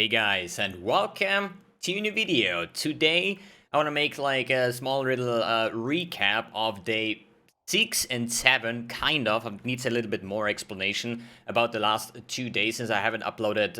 Hey guys, and welcome to a new video. Today I want to make like a small little recap of day 6 and 7, kind of. It needs a little bit more explanation about the last 2 days since I haven't uploaded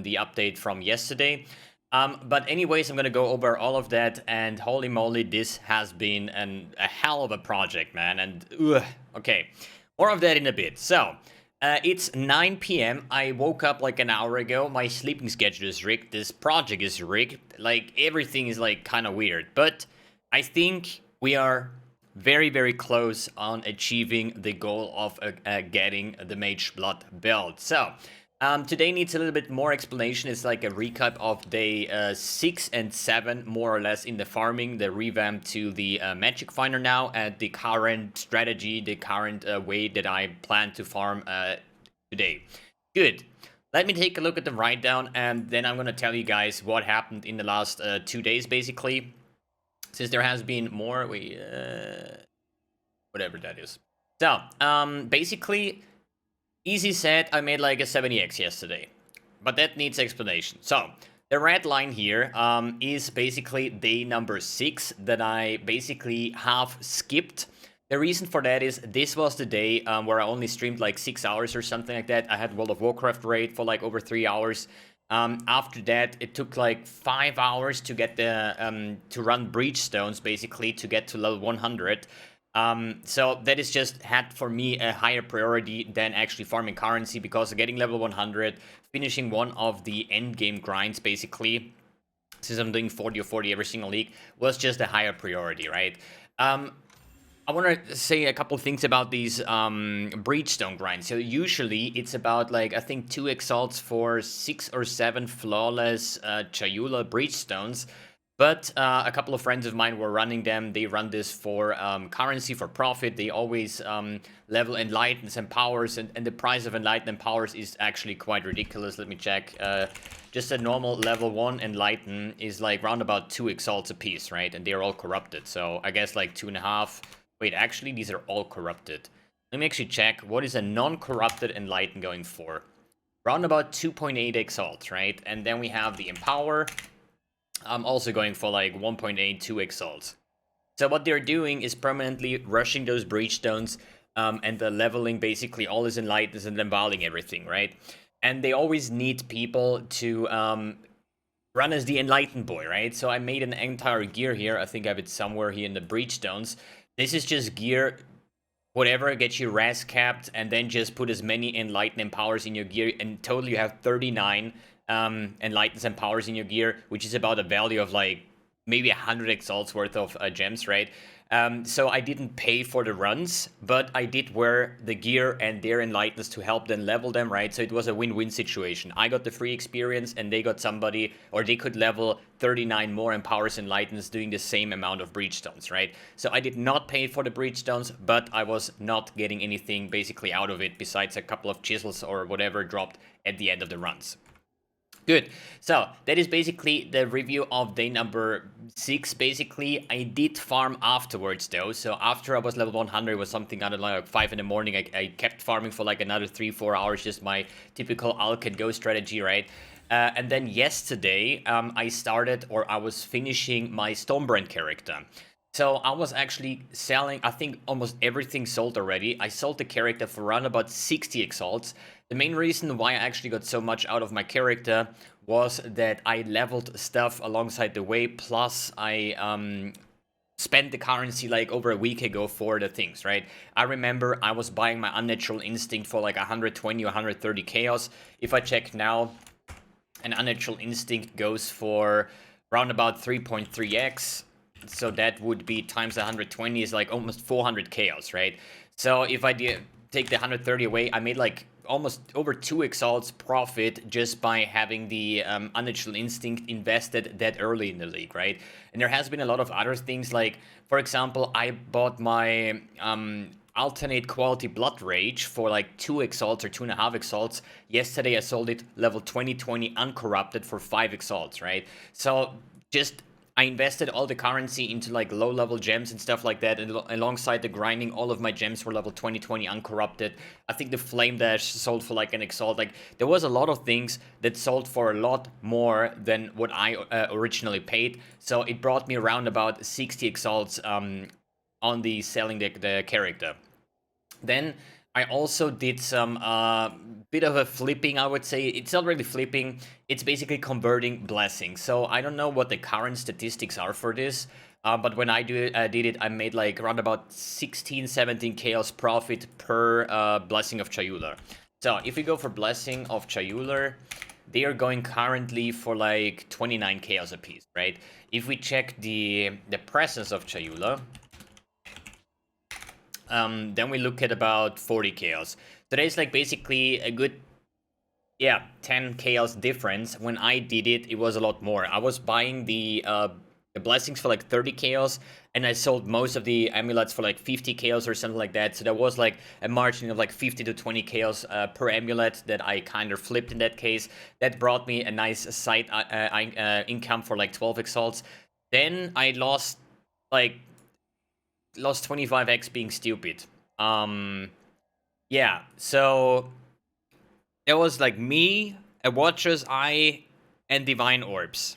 the update from yesterday. But anyways, I'm going to go over all of that, and holy moly, this has been a hell of a project, man. And okay, more of that in a bit. So, it's 9 p.m. I woke up like an hour ago. My sleeping schedule is rigged. This project is rigged. Like, everything is like kind of weird. But I think we are very, very close on achieving the goal of getting the Mageblood build. So, today needs a little bit more explanation. It's like a recap of day 6 and 7, more or less, in the farming, the revamp to the magic finder now, and the current strategy, the current way that I plan to farm today. Good. Let me take a look at the write down, and then I'm going to tell you guys what happened in the last 2 days, basically. Since there has been more, whatever that is. So, basically, easy said, I made like a 70x yesterday, but that needs explanation. So, the red line here is basically day number 6 that I basically have skipped. The reason for that is this was the day where I only streamed like 6 hours or something like that. I had World of Warcraft raid for like over 3 hours. After that, it took like 5 hours to get the to run Breachstones, basically, to get to level 100. So that is just had for me a higher priority than actually farming currency, because getting level 100, finishing one of the end game grinds, basically, since I'm doing 40 or 40 every single league, was just a higher priority, right? I want to say a couple things about these Breachstone grinds. So usually it's about like, I think 2 exalts for 6 or 7 flawless Chayula Breachstones. But a couple of friends of mine were running them. They run this for currency, for profit. They always level Enlightens and Powers, and the price of Enlighten and Powers is actually quite ridiculous. Let me check. Just a normal level 1 Enlighten is like round about 2 exalts a piece, right? And they're all corrupted. So I guess like 2.5. Wait, actually, these are all corrupted. Let me actually check. What is a non-corrupted Enlighten going for? Round about 2.8 exalts, right? And then we have the Empower. I'm also going for like 1.82 exalts. So what they're doing is permanently rushing those Breachstones, and the leveling basically all his Enlightens and then valing everything, right? And they always need people to run as the Enlightened boy, right? So I made an entire gear here. I think I have it somewhere here in the Breachstones. This is just gear, whatever, get you res capped, and then just put as many Enlighten and Powers in your gear, and totally you have 39 Enlightens and Powers in your gear, which is about a value of like maybe 100 exalts worth of gems, right? So I didn't pay for the runs, but I did wear the gear and their Enlightens to help them level them, right? So it was a win-win situation. I got the free experience, and they got somebody, or they could level 39 more Empowers Enlightens doing the same amount of Breachstones, right? So I did not pay for the Breachstones, but I was not getting anything basically out of it besides a couple of chisels or whatever dropped at the end of the runs. Good. So that is basically the review of day number 6. Basically, I did farm afterwards though. So after I was level 100, it was something, I don't know, like 5 in the morning. I kept farming for like another 3-4 hours, just my typical Alk and Go strategy, right? And then yesterday, I started, or I was finishing my stormbrand character. So I was actually selling, I think almost everything sold already. I sold the character for around about 60 exalts. The main reason why I actually got so much out of my character was that I leveled stuff alongside the way, plus I spent the currency like over a week ago for the things, right? I remember I was buying my Unnatural Instinct for like 120 or 130 chaos. If I check now, an Unnatural Instinct goes for around about 3.3x. So that would be times 120 is like almost 400 chaos, right? So if I take the 130 away, I made like almost over 2 exalts profit just by having the Unnatural Instinct invested that early in the league, right? And there has been a lot of other things, like, for example, I bought my alternate quality Blood Rage for like 2 exalts or 2.5 exalts. Yesterday I sold it level 2020 uncorrupted for 5 exalts, right? So just I invested all the currency into like low level gems and stuff like that, and alongside the grinding, all of my gems were level 20 uncorrupted. I think the Flame Dash sold for like an Exalt. Like there was a lot of things that sold for a lot more than what I originally paid. So it brought me around about 60 Exalts on the selling the character. Then I also did some bit of a flipping, I would say. It's not really flipping, it's basically converting blessings. So I don't know what the current statistics are for this, but when I did it, I made like around about 16, 17 chaos profit per Blessing of Chayular. So if we go for Blessing of Chayular, they are going currently for like 29 chaos apiece, right? If we check the presence of Chayula, then we look at about 40 chaos. So there's like basically a good, 10 chaos difference. When I did it, it was a lot more. I was buying the blessings for like 30 chaos, and I sold most of the amulets for like 50 chaos or something like that. So there was like a margin of like 50 to 20 chaos per amulet that I kind of flipped in that case. That brought me a nice side income for like 12 exalts. Then I lost 25x being stupid. Yeah, so there was like me, a Watcher's Eye, and Divine Orbs.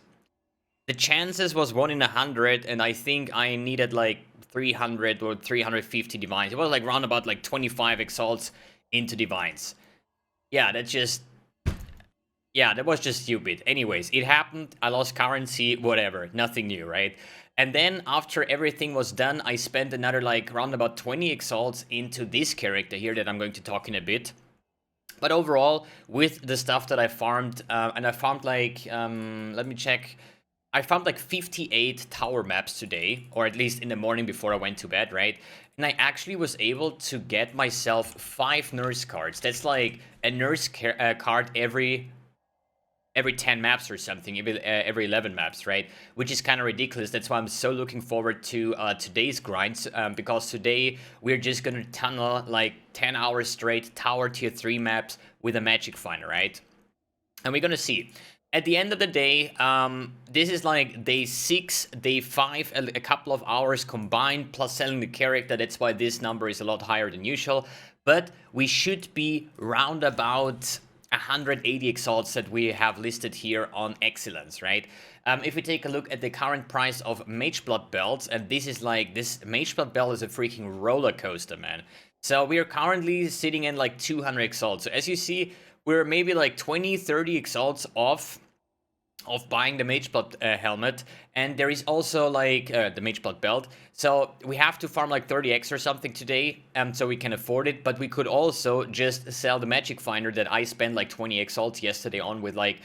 The chances was 1 in 100, and I think I needed like 300 or 350 Divines. It was like round about like 25 Exalts into Divines. Yeah, that was just stupid. Anyways, it happened. I lost currency, whatever. Nothing new, right? And then after everything was done, I spent another like round about 20 exalts into this character here that I'm going to talk in a bit. But overall, with the stuff that I farmed, and I farmed like, let me check. I found like 58 tower maps today, or at least in the morning before I went to bed, right? And I actually was able to get myself 5 nurse cards. That's like a nurse card every 10 maps or something, every 11 maps, right? Which is kind of ridiculous. That's why I'm so looking forward to today's grinds, because today we're just gonna tunnel like 10 hours straight tower tier 3 maps with a magic finder, right? And we're gonna see. At the end of the day, this is like day 6, day 5, a couple of hours combined, plus selling the character. That's why this number is a lot higher than usual. But we should be round about 180 exalts that we have listed here on Excellence, right? If we take a look at the current price of Mageblood belts, and this Mageblood belt is a freaking roller coaster, man. So we are currently sitting in like 200 exalts. So as you see, we're maybe like 20, 30 exalts off of buying the Mageblood helmet, and there is also like the Mageblood belt. So we have to farm like 30x or something today, so we can afford it. But we could also just sell the magic finder that I spent like 20 exalts yesterday on, with like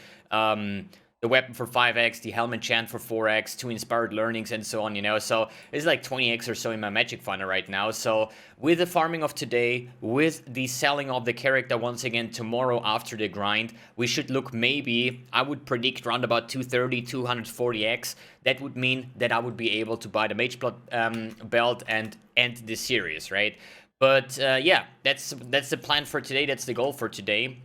the weapon for 5x, the helmet enchant for 4x, 2 inspired learnings, and so on, you know. So it's like 20x or so in my magic finder right now. So with the farming of today, with the selling of the character once again tomorrow after the grind, we should look, maybe, I would predict around about 230, 240x. That would mean that I would be able to buy the Mageblood belt and end this series, right? But yeah, that's the plan for today. That's the goal for today.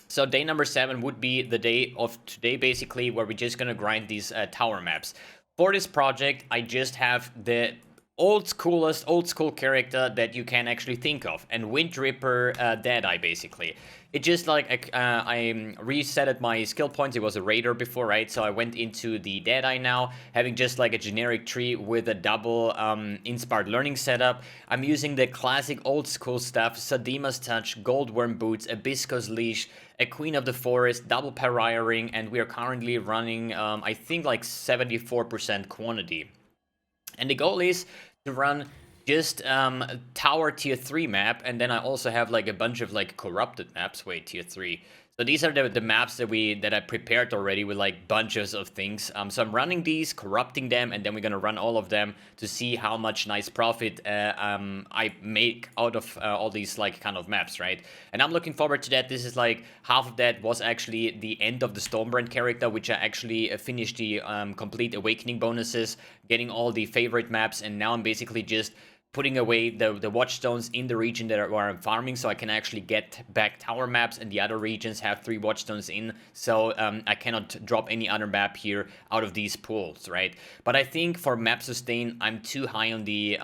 So day number 7 would be the day of today, basically, where we're just gonna grind these tower maps. For this project, I just have the old school character that you can actually think of, and Wind Ripper Deadeye, basically. It just like I resetted my skill points. It was a raider before, right? So I went into the Deadeye now, having just like a generic tree with a double inspired learning setup. I'm using the classic old school stuff: Sadima's Touch, Goldworm Boots, Abysco's Leash, a Queen of the Forest, double Pariah Ring, and we are currently running I think like 74% quantity. And the goal is to run just tower tier 3 map, and then I also have like a bunch of like corrupted maps. Wait, tier 3. So these are the maps that I prepared already with like bunches of things. So I'm running these, corrupting them, and then we're gonna run all of them to see how much nice profit I make out of all these like kind of maps, right? And I'm looking forward to that. This is like half of that was actually the end of the stormbrand character, which I actually finished the complete awakening bonuses, getting all the favorite maps, and now I'm basically just putting away the watchstones in the region where I'm farming, so I can actually get back tower maps, and the other regions have 3 watchstones in, so I cannot drop any other map here out of these pools, right? But I think for map sustain, I'm too high on the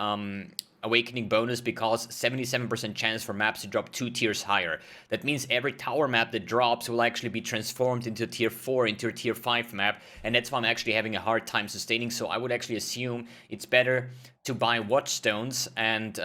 awakening bonus, because 77% chance for maps to drop 2 tiers higher. That means every tower map that drops will actually be transformed into tier 4, into a tier 5 map, and that's why I'm actually having a hard time sustaining. So I would actually assume it's better to buy watchstones and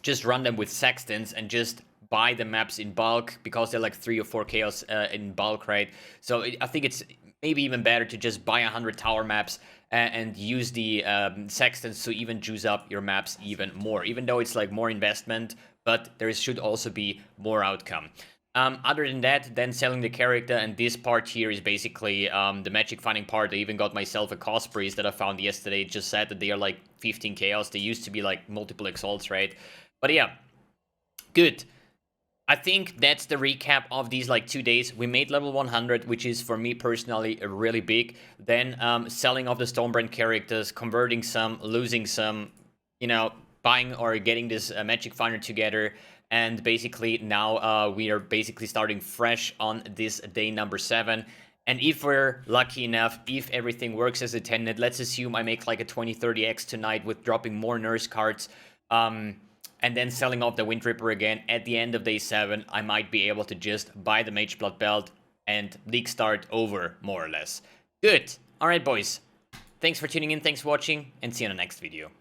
just run them with sextants and just buy the maps in bulk, because they're like 3 or 4 chaos in bulk, right? So I think it's maybe even better to just buy 100 tower maps and use the sextants to even juice up your maps even more, even though it's like more investment, but there should also be more outcome. Other than that, then selling the character, and this part here is basically the magic finding part. I even got myself a cost priest that I found yesterday. It just said that they are like 15 chaos. They used to be like multiple exalts, right? But yeah, good. I think that's the recap of these like 2 days. We made level 100, which is for me personally really big. Then selling off the stormbrand characters, converting some, losing some, you know, buying or getting this magic finder together. And basically now we are basically starting fresh on this day number 7. And if we're lucky enough, if everything works as intended, let's assume I make like a 20-30x tonight with dropping more nurse cards. And then selling off the Wind Ripper again at the end of day 7, I might be able to just buy the Mageblood belt and league start over, more or less. Good. Alright, boys. Thanks for tuning in, thanks for watching, and see you in the next video.